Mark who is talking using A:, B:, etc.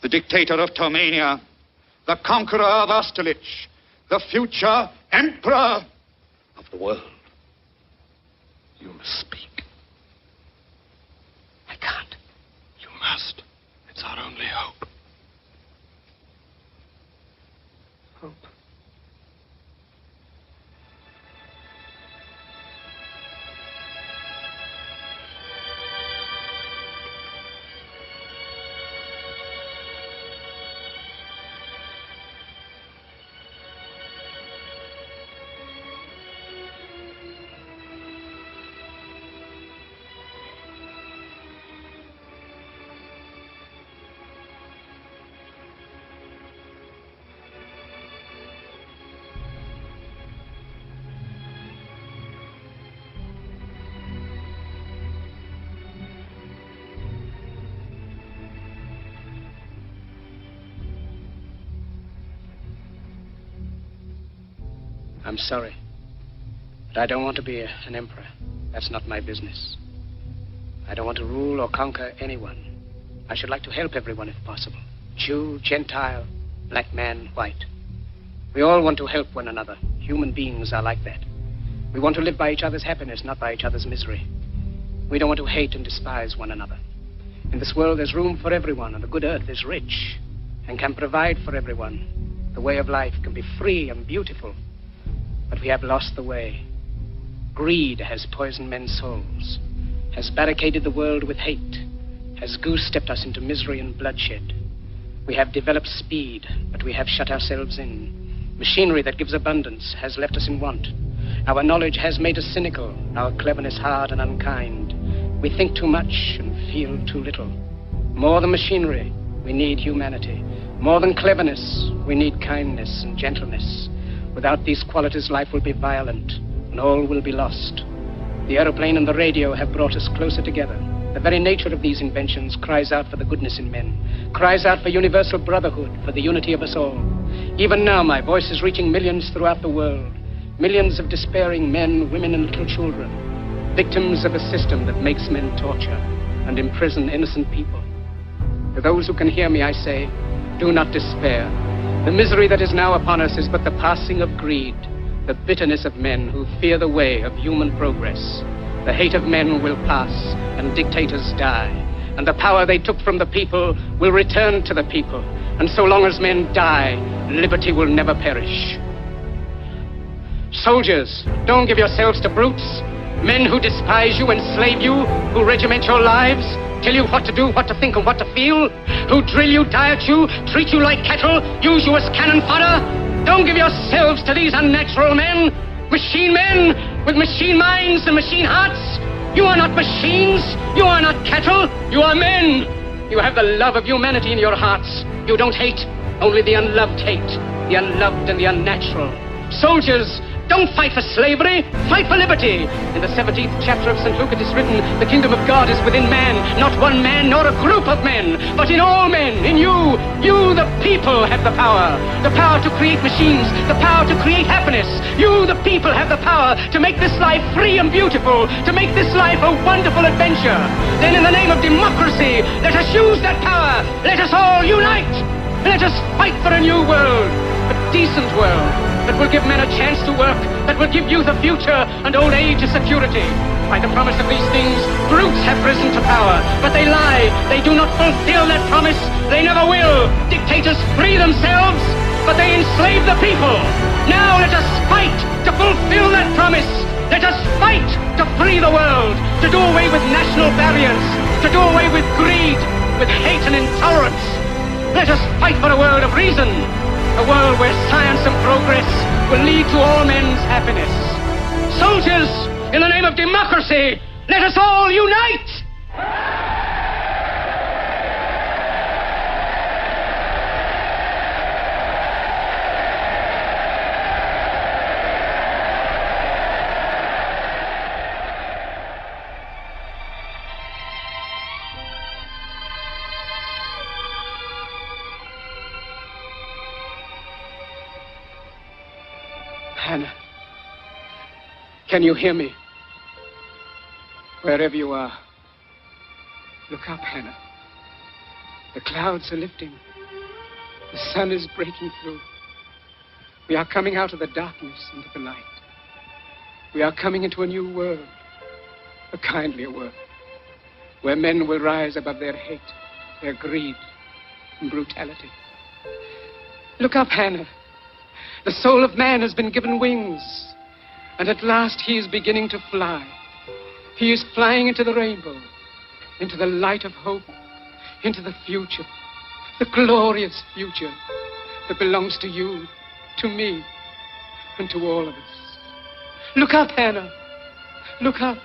A: the dictator of Tomania, the conqueror of Austerlitz, the future emperor of the world. You must speak.
B: I can't.
A: You must. It's our only hope.
B: Hope. I'm sorry, but I don't want to be an emperor. That's not my business. I don't want to rule or conquer anyone. I should like to help everyone if possible. Jew, Gentile, black man, white. We all want to help one another. Human beings are like that. We want to live by each other's happiness, not by each other's misery. We don't want to hate and despise one another. In this world, there's room for everyone, and the good earth is rich and can provide for everyone. The way of life can be free and beautiful. But we have lost the way. Greed has poisoned men's souls, has barricaded the world with hate, has goose-stepped us into misery and bloodshed. We have developed speed, but we have shut ourselves in. Machinery that gives abundance has left us in want. Our knowledge has made us cynical, our cleverness hard and unkind. We think too much and feel too little. More than machinery, we need humanity. More than cleverness, we need kindness and gentleness. Without these qualities, life will be violent, and all will be lost. The aeroplane and the radio have brought us closer together. The very nature of these inventions cries out for the goodness in men, cries out for universal brotherhood, for the unity of us all. Even now, my voice is reaching millions throughout the world, millions of despairing men, women, and little children, victims of a system that makes men torture and imprison innocent people. To those who can hear me, I say, do not despair. The misery that is now upon us is but the passing of greed, the bitterness of men who fear the way of human progress. The hate of men will pass, and dictators die, and the power they took from the people will return to the people. And so long as men die, liberty will never perish. Soldiers, don't give yourselves to brutes, men who despise you, enslave you, who regiment your lives, tell you what to do, what to think, and what to feel, who drill you, diet you, treat you like cattle, use you as cannon fodder. Don't give yourselves to these unnatural men, machine men with machine minds and machine hearts. You are not machines, you are not cattle, you are men. You have the love of humanity in your hearts. You don't hate, only the unloved hate, the unloved and the unnatural. Soldiers, don't fight for slavery, fight for liberty. In the 17th chapter of St. Luke it is written, the kingdom of God is within man, not one man nor a group of men, but in all men, in you. You, the people, have the power to create machines, the power to create happiness. You, the people, have the power to make this life free and beautiful, to make this life a wonderful adventure. Then in the name of democracy, let us use that power. Let us all unite. Let us fight for a new world, a decent world, that will give men a chance to work, that will give youth a future and old age a security. By the promise of these things, brutes have risen to power, but they lie. They do not fulfill that promise. They never will. Dictators free themselves, but they enslave the people. Now let us fight to fulfill that promise. Let us fight to free the world, to do away with national barriers, to do away with greed, with hate and intolerance. Let us fight for a world of reason, a world where science and progress will lead to all men's happiness. Soldiers, in the name of democracy, let us all unite! Hannah, can you hear me? Wherever you are, look up, Hannah. The clouds are lifting. The sun is breaking through. We are coming out of the darkness into the light. We are coming into a new world, a kindlier world, where men will rise above their hate, their greed, and brutality. Look up, Hannah. The soul of man has been given wings, and at last he is beginning to fly. He is flying into the rainbow, into the light of hope, into the future, the glorious future that belongs to you, to me, and to all of us. Look up, Hannah. Look up.